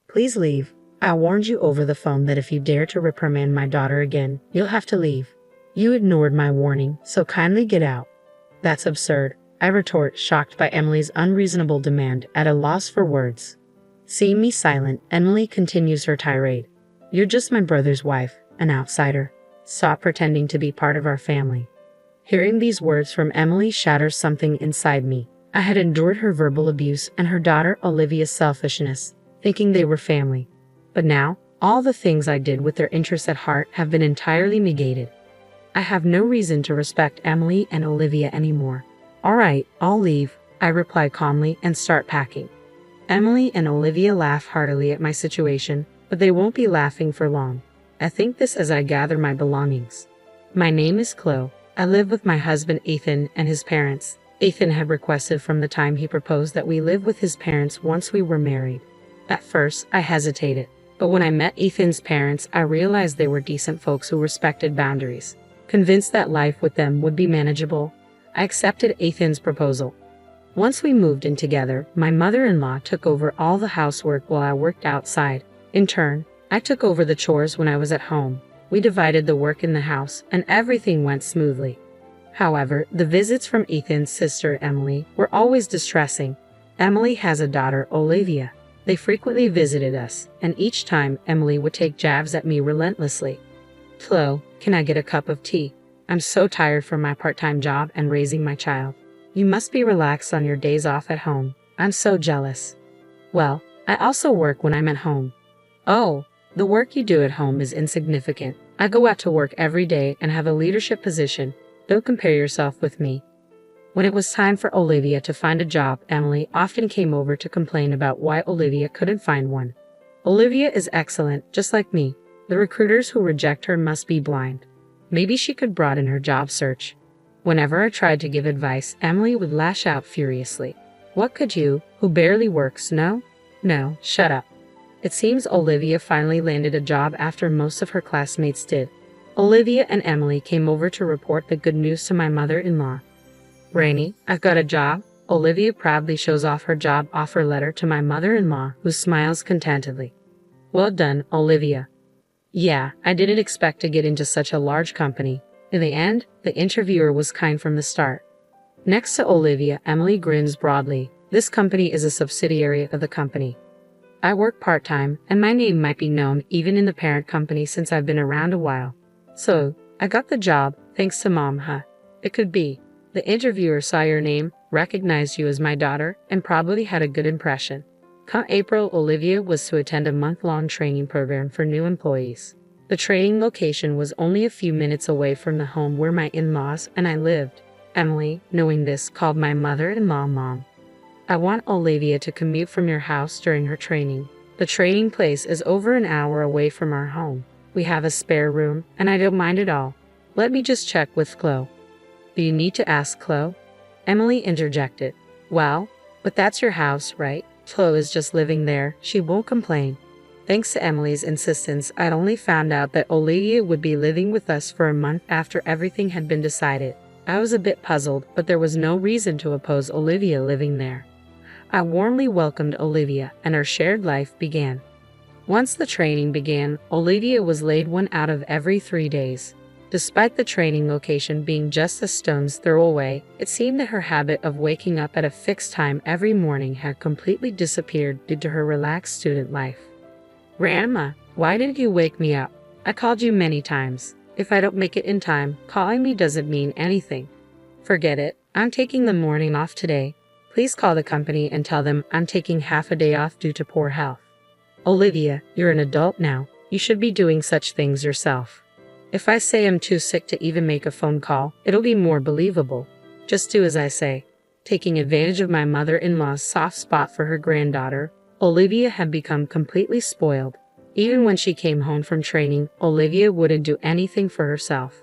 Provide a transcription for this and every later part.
Please leave. I warned you over the phone that if you dare to reprimand my daughter again, you'll have to leave. You ignored my warning, so kindly get out. That's absurd, I retort, shocked by Emily's unreasonable demand, at a loss for words. Seeing me silent, Emily continues her tirade. You're just my brother's wife, an outsider. Stop pretending to be part of our family. Hearing these words from Emily shatters something inside me. I had endured her verbal abuse and her daughter Olivia's selfishness, thinking they were family. But now, all the things I did with their interests at heart have been entirely negated. I have no reason to respect Emily and Olivia anymore. All right, I'll leave, I reply calmly and start packing. Emily and Olivia laugh heartily at my situation, but they won't be laughing for long. I think this as I gather my belongings. My name is Chloe. I live with my husband Ethan and his parents. Ethan had requested from the time he proposed that we live with his parents once we were married. At first, I hesitated, but when I met Ethan's parents, I realized they were decent folks who respected boundaries. Convinced that life with them would be manageable, I accepted Ethan's proposal. Once we moved in together, my mother-in-law took over all the housework while I worked outside. In turn, I took over the chores when I was at home. We divided the work in the house, and everything went smoothly. However, the visits from Ethan's sister Emily were always distressing. Emily has a daughter, Olivia. They frequently visited us, and each time Emily would take jabs at me relentlessly. Chloe, can I get a cup of tea? I'm so tired from my part-time job and raising my child. You must be relaxed on your days off at home. I'm so jealous. Well, I also work when I'm at home. Oh, the work you do at home is insignificant. I go out to work every day and have a leadership position. Don't compare yourself with me. When it was time for Olivia to find a job, Emily often came over to complain about why Olivia couldn't find one. Olivia is excellent, just like me. The recruiters who reject her must be blind. Maybe she could broaden her job search. Whenever I tried to give advice, Emily would lash out furiously. What could you, who barely works, know? No, shut up. It seems Olivia finally landed a job after most of her classmates did. Olivia and Emily came over to report the good news to my mother-in-law. Rainey, I've got a job. Olivia proudly shows off her job offer letter to my mother-in-law, who smiles contentedly. Well done, Olivia. Yeah, I didn't expect to get into such a large company. In the end, the interviewer was kind from the start. Next to Olivia, Emily grins broadly. This company is a subsidiary of the company. I work part-time, and my name might be known even in the parent company since I've been around a while. So, I got the job, thanks to Mom, huh? It could be. The interviewer saw your name, recognized you as my daughter, and probably had a good impression. Come April, Olivia was to attend a month-long training program for new employees. The training location was only a few minutes away from the home where my in-laws and I lived. Emily, knowing this, called my mother-in-law Mom. I want Olivia to commute from your house during her training. The training place is over an hour away from our home. We have a spare room, and I don't mind at all. Let me just check with Chloe. Do you need to ask Chloe? Emily interjected. Well, but that's your house, right? Chloe is just living there. She won't complain. Thanks to Emily's insistence, I'd only found out that Olivia would be living with us for a month after everything had been decided. I was a bit puzzled, but there was no reason to oppose Olivia living there. I warmly welcomed Olivia, and our shared life began. Once the training began, Olivia was laid 1 out of every 3 days. Despite the training location being just a stone's throw away, it seemed that her habit of waking up at a fixed time every morning had completely disappeared due to her relaxed student life. Grandma, why didn't you wake me up? I called you many times. If I don't make it in time, calling me doesn't mean anything. Forget it. I'm taking the morning off today. Please call the company and tell them I'm taking half a day off due to poor health. Olivia, you're an adult now. You should be doing such things yourself. If I say I'm too sick to even make a phone call, it'll be more believable. Just do as I say. Taking advantage of my mother-in-law's soft spot for her granddaughter, Olivia had become completely spoiled. Even when she came home from training, Olivia wouldn't do anything for herself.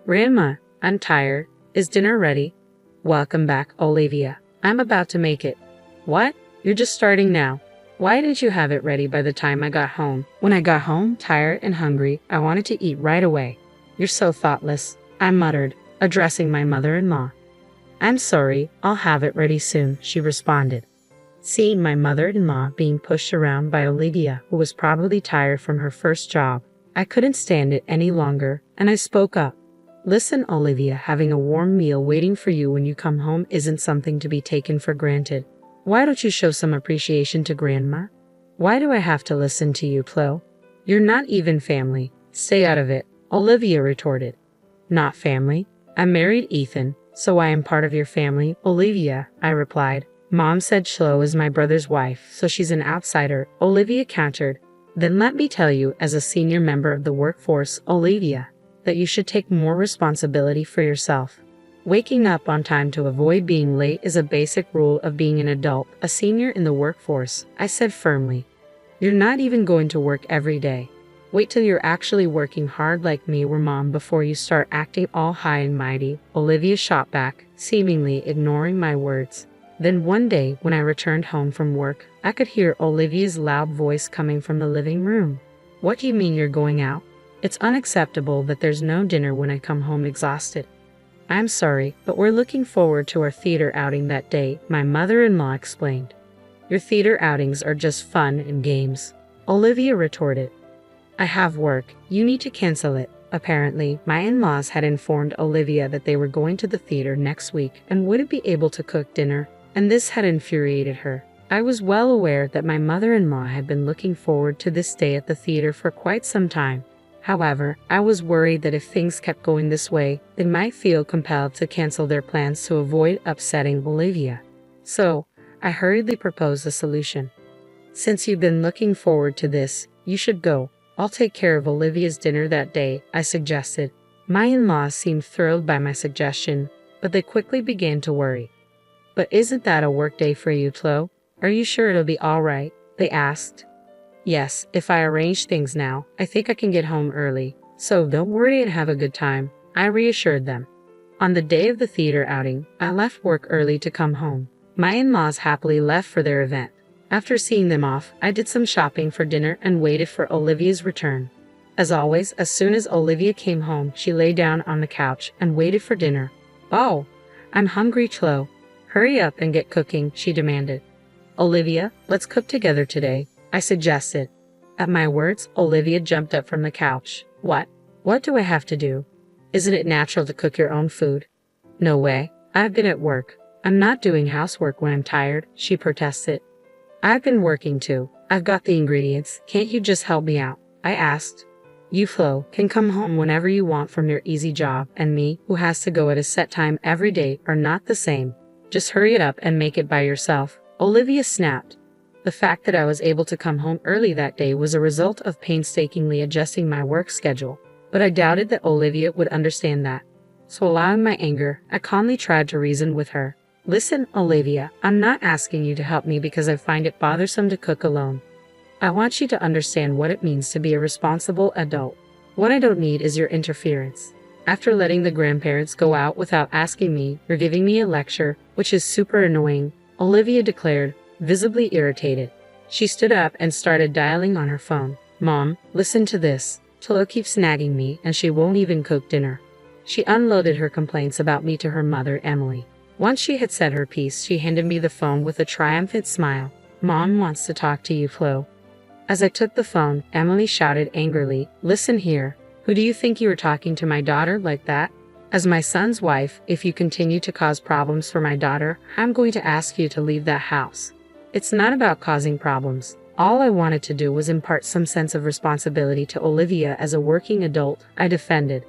Grandma, I'm tired. Is dinner ready? Welcome back, Olivia. I'm about to make it. What? You're just starting now. Why didn't you have it ready by the time I got home? When I got home, tired and hungry, I wanted to eat right away. You're so thoughtless, I muttered, addressing my mother-in-law. I'm sorry, I'll have it ready soon, she responded. seeing my mother-in-law being pushed around by Olivia, who was probably tired from her first job. I couldn't stand it any longer, and I spoke up. Listen, Olivia, having a warm meal waiting for you when you come home isn't something to be taken for granted. Why don't you show some appreciation to Grandma? Why do I have to listen to you, Chloe? You're not even family. Stay out of it, Olivia retorted. Not family? I married Ethan, so I am part of your family, Olivia, I replied. Mom said Chloe is my brother's wife, so she's an outsider, Olivia countered. Then let me tell you, as a senior member of the workforce, Olivia, that you should take more responsibility for yourself. Waking up on time to avoid being late is a basic rule of being an adult, a senior in the workforce, I said firmly. You're not even going to work every day. Wait till you're actually working hard like me or Mom before you start acting all high and mighty, Olivia shot back, seemingly ignoring my words. Then one day, when I returned home from work, I could hear Olivia's loud voice coming from the living room. What do you mean you're going out? It's unacceptable that there's no dinner when I come home exhausted. I'm sorry, but we're looking forward to our theater outing that day, my mother-in-law explained. Your theater outings are just fun and games, Olivia retorted. I have work. You need to cancel it. Apparently, my in-laws had informed Olivia that they were going to the theater next week and wouldn't be able to cook dinner, and this had infuriated her. I was well aware that my mother-in-law had been looking forward to this day at the theater for quite some time. However, I was worried that if things kept going this way, they might feel compelled to cancel their plans to avoid upsetting Olivia. So, I hurriedly proposed a solution. Since you've been looking forward to this, you should go. I'll take care of Olivia's dinner that day, I suggested. My in-laws seemed thrilled by my suggestion, but they quickly began to worry. But isn't that a work day for you, Chloe? Are you sure it'll be all right? They asked. Yes, if I arrange things now, I think I can get home early. So don't worry and have a good time, I reassured them. On the day of the theater outing, I left work early to come home. My in-laws happily left for their event. After seeing them off, I did some shopping for dinner and waited for Olivia's return. As always, as soon as Olivia came home, she lay down on the couch and waited for dinner. Oh, I'm hungry, Chloe. Hurry up and get cooking, she demanded. Olivia, let's cook together today, I suggested. At my words, Olivia jumped up from the couch. What? What do I have to do? Isn't it natural to cook your own food? No way. I've been at work. I'm not doing housework when I'm tired, she protested. I've been working too. I've got the ingredients. Can't you just help me out? I asked. You, Flo, can come home whenever you want from your easy job, and me, who has to go at a set time every day, are not the same. Just hurry it up and make it by yourself, Olivia snapped. The fact that I was able to come home early that day was a result of painstakingly adjusting my work schedule, but I doubted that Olivia would understand that. So allowing my anger, I calmly tried to reason with her. Listen, Olivia, I'm not asking you to help me because I find it bothersome to cook alone. I want you to understand what it means to be a responsible adult. What I don't need is your interference. After letting the grandparents go out without asking me, you're giving me a lecture, which is super annoying, Olivia declared, visibly irritated. She stood up and started dialing on her phone. Mom, listen to this. Chloe keeps nagging me and she won't even cook dinner. She unloaded her complaints about me to her mother, Emily. Once she had said her piece, she handed me the phone with a triumphant smile. Mom wants to talk to you, Chloe. As I took the phone, Emily shouted angrily, Listen here. Who do you think you were talking to my daughter like that? As my son's wife, if you continue to cause problems for my daughter, I'm going to ask you to leave that house. It's not about causing problems. All I wanted to do was impart some sense of responsibility to Olivia as a working adult, I defended.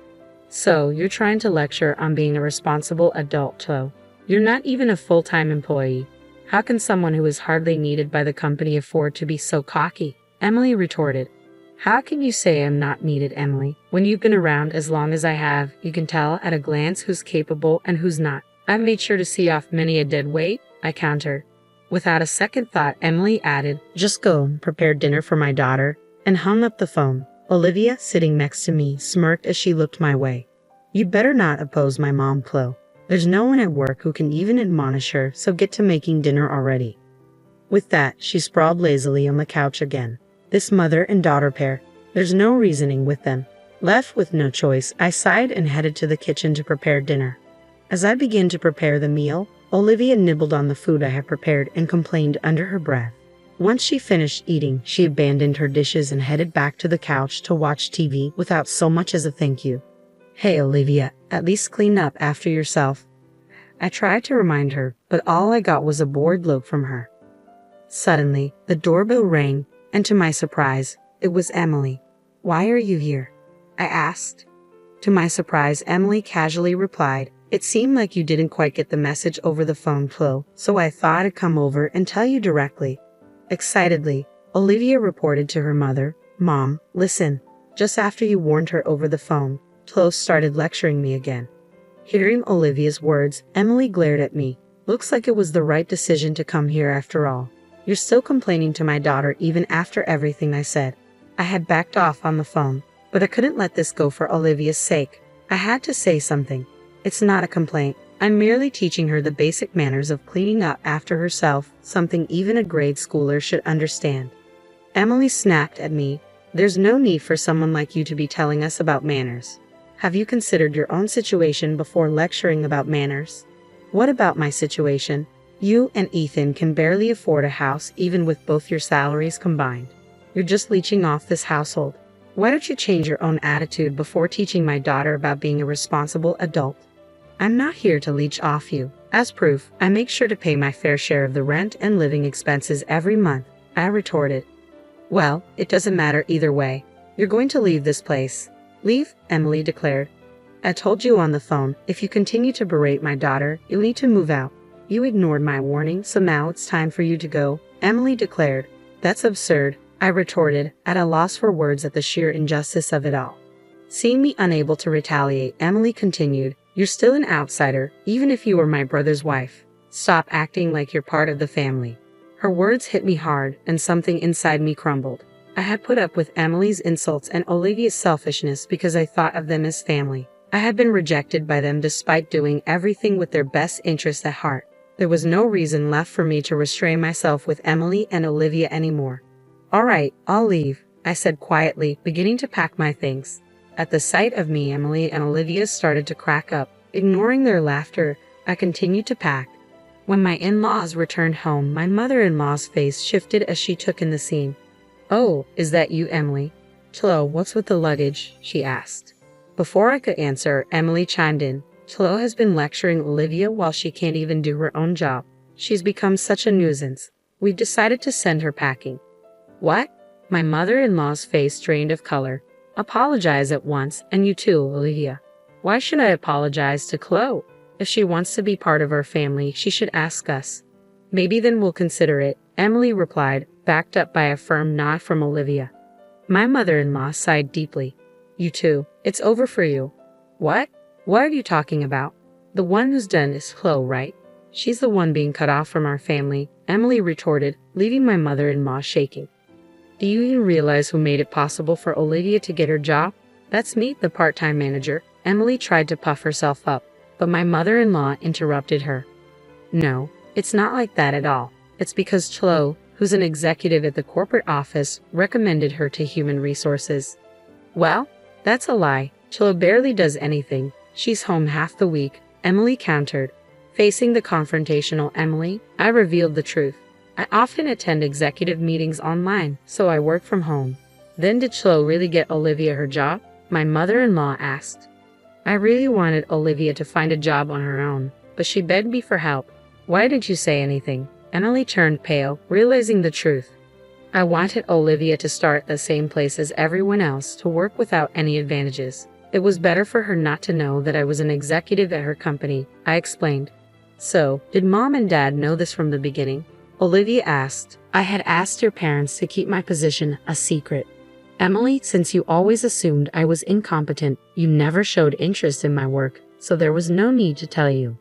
So, you're trying to lecture on being a responsible adult, Chloe. You're not even a full-time employee. How can someone who is hardly needed by the company afford to be so cocky? Emily retorted. How can you say I'm not needed, Emily? When you've been around as long as I have, you can tell at a glance who's capable and who's not. I've made sure to see off many a dead weight, I countered. Without a second thought, Emily added, Just go and prepare dinner for my daughter, and hung up the phone. Olivia, sitting next to me, smirked as she looked my way. You better not oppose my mom, Chloe. There's no one at work who can even admonish her, so get to making dinner already. With that, she sprawled lazily on the couch again. This mother and daughter pair, there's no reasoning with them. Left with no choice, I sighed and headed to the kitchen to prepare dinner. As I began to prepare the meal, Olivia nibbled on the food I had prepared and complained under her breath. Once she finished eating, she abandoned her dishes and headed back to the couch to watch TV without so much as a thank you. Hey Olivia, at least clean up after yourself. I tried to remind her, but all I got was a bored look from her. Suddenly, the doorbell rang, and to my surprise, it was Emily. Why are you here? I asked. To my surprise, Emily casually replied, it seemed like you didn't quite get the message over the phone, Flo, so I thought I'd come over and tell you directly. Excitedly, Olivia reported to her mother, Mom, listen, just after you warned her over the phone, Flo started lecturing me again. Hearing Olivia's words, Emily glared at me. Looks like it was the right decision to come here after all. You're still complaining to my daughter even after everything I said. I had backed off on the phone, but I couldn't let this go for Olivia's sake. I had to say something. It's not a complaint. I'm merely teaching her the basic manners of cleaning up after herself, something even a grade schooler should understand. Emily snapped at me. There's no need for someone like you to be telling us about manners. Have you considered your own situation before lecturing about manners? What about my situation? You and Ethan can barely afford a house even with both your salaries combined. You're just leeching off this household. Why don't you change your own attitude before teaching my daughter about being a responsible adult? I'm not here to leech off you. As proof, I make sure to pay my fair share of the rent and living expenses every month, I retorted. Well, it doesn't matter either way. You're going to leave this place. Leave, Emily declared. I told you on the phone, if you continue to berate my daughter, you'll need to move out. You ignored my warning, so now it's time for you to go, Emily declared. That's absurd, I retorted, at a loss for words at the sheer injustice of it all. Seeing me unable to retaliate, Emily continued, you're still an outsider, even if you were my brother's wife. Stop acting like you're part of the family. Her words hit me hard, and something inside me crumbled. I had put up with Emily's insults and Olivia's selfishness because I thought of them as family. I had been rejected by them despite doing everything with their best interests at heart. There was no reason left for me to restrain myself with Emily and Olivia anymore. All right, I'll leave, I said quietly, beginning to pack my things. At the sight of me, Emily and Olivia started to crack up. Ignoring their laughter, I continued to pack. When my in-laws returned home, my mother-in-law's face shifted as she took in the scene. Oh, is that you, Emily? Chloe, what's with the luggage? She asked. Before I could answer, Emily chimed in. Chloe has been lecturing Olivia while she can't even do her own job. She's become such a nuisance. We've decided to send her packing. What? My mother-in-law's face drained of color. Apologize at once, and you too, Olivia. Why should I apologize to Chloe? If she wants to be part of our family, she should ask us. Maybe then we'll consider it, Emily replied, backed up by a firm nod from Olivia. My mother-in-law sighed deeply. You too. It's over for you. What? What are you talking about? The one who's done is Chloe, right? She's the one being cut off from our family, Emily retorted, leaving my mother-in-law shaking. Do you even realize who made it possible for Olivia to get her job? That's me, the part-time manager. Emily tried to puff herself up, but my mother-in-law interrupted her. No, it's not like that at all. It's because Chloe, who's an executive at the corporate office, recommended her to human resources. Well, that's a lie. Chloe barely does anything. She's home half the week, Emily countered. Facing the confrontational Emily, I revealed the truth. I often attend executive meetings online, so I work from home. Then did Chloe really get Olivia her job? My mother-in-law asked. I really wanted Olivia to find a job on her own, but she begged me for help. Why didn't you say anything? Emily turned pale, realizing the truth. I wanted Olivia to start at the same place as everyone else, to work without any advantages. It was better for her not to know that I was an executive at her company, I explained. So, did Mom and Dad know this from the beginning? Olivia asked. I had asked your parents to keep my position a secret. Emily, since you always assumed I was incompetent, you never showed interest in my work, so there was no need to tell you.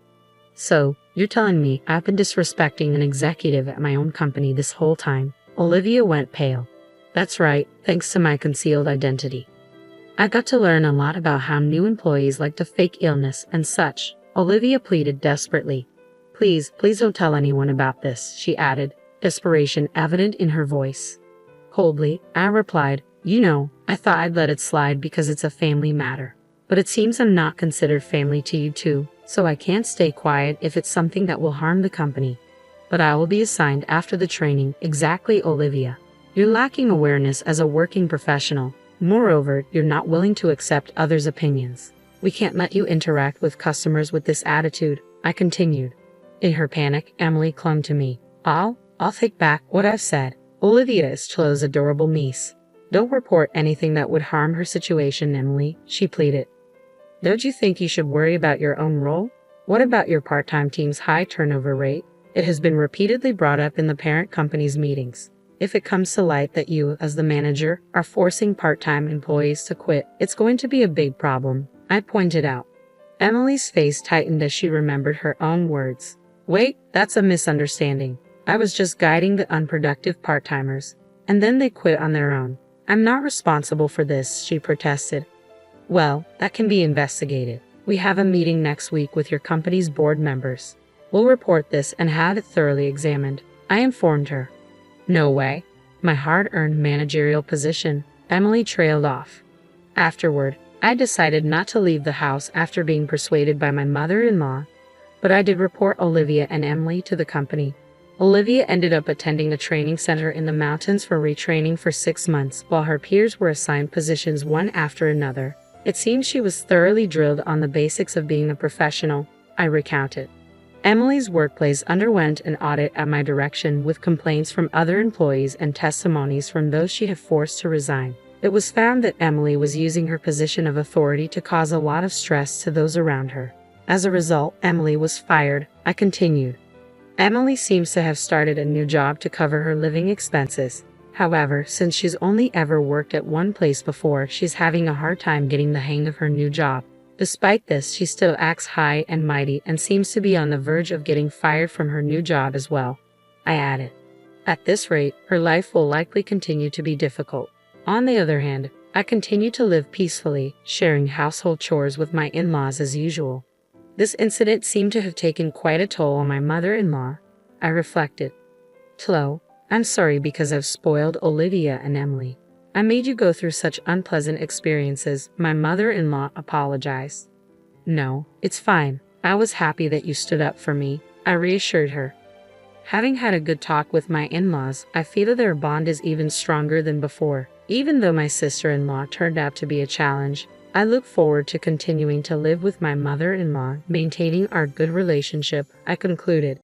So, you're telling me I've been disrespecting an executive at my own company this whole time? Olivia went pale. That's right, thanks to my concealed identity. I got to learn a lot about how new employees like to fake illness and such, Olivia pleaded desperately. Please don't tell anyone about this, she added, desperation evident in her voice. Coldly, I replied, you know, I thought I'd let it slide because it's a family matter. But it seems I'm not considered family to you too. so I can't stay quiet if it's something that will harm the company. But I will be assigned after the training. Exactly, Olivia. You're lacking awareness as a working professional. Moreover, you're not willing to accept others' opinions. We can't let you interact with customers with this attitude, I continued. In her panic, Emily clung to me. I'll take back what I've said. Olivia is Chloe's adorable niece. Don't report anything that would harm her situation, Emily, she pleaded. Don't you think you should worry about your own role? What about your part-time team's high turnover rate? It has been repeatedly brought up in the parent company's meetings. If it comes to light that you, as the manager, are forcing part-time employees to quit, it's going to be a big problem, I pointed out. Emily's face tightened as she remembered her own words. Wait, that's a misunderstanding. I was just guiding the unproductive part-timers, and then they quit on their own. I'm not responsible for this, she protested. Well, that can be investigated. We have a meeting next week with your company's board members. We'll report this and have it thoroughly examined, I informed her. No way. My hard-earned managerial position, Emily trailed off. Afterward, I decided not to leave the house after being persuaded by my mother-in-law, but I did report Olivia and Emily to the company. Olivia ended up attending a training center in the mountains for retraining for 6 months, while her peers were assigned positions one after another. It seems she was thoroughly drilled on the basics of being a professional, I recounted. Emily's workplace underwent an audit at my direction with complaints from other employees and testimonies from those she had forced to resign. It was found that Emily was using her position of authority to cause a lot of stress to those around her. As a result, Emily was fired, I continued. Emily seems to have started a new job to cover her living expenses. However, since she's only ever worked at one place before, she's having a hard time getting the hang of her new job. Despite this, she still acts high and mighty and seems to be on the verge of getting fired from her new job as well, I added. At this rate, her life will likely continue to be difficult. On the other hand, I continue to live peacefully, sharing household chores with my in-laws as usual. This incident seemed to have taken quite a toll on my mother-in-law, I reflected. Chloe, I'm sorry because I've spoiled Olivia and Emily. I made you go through such unpleasant experiences, my mother-in-law apologized. No, it's fine. I was happy that you stood up for me, I reassured her. Having had a good talk with my in-laws, I feel that their bond is even stronger than before. Even though my sister-in-law turned out to be a challenge, I look forward to continuing to live with my mother-in-law, maintaining our good relationship, I concluded.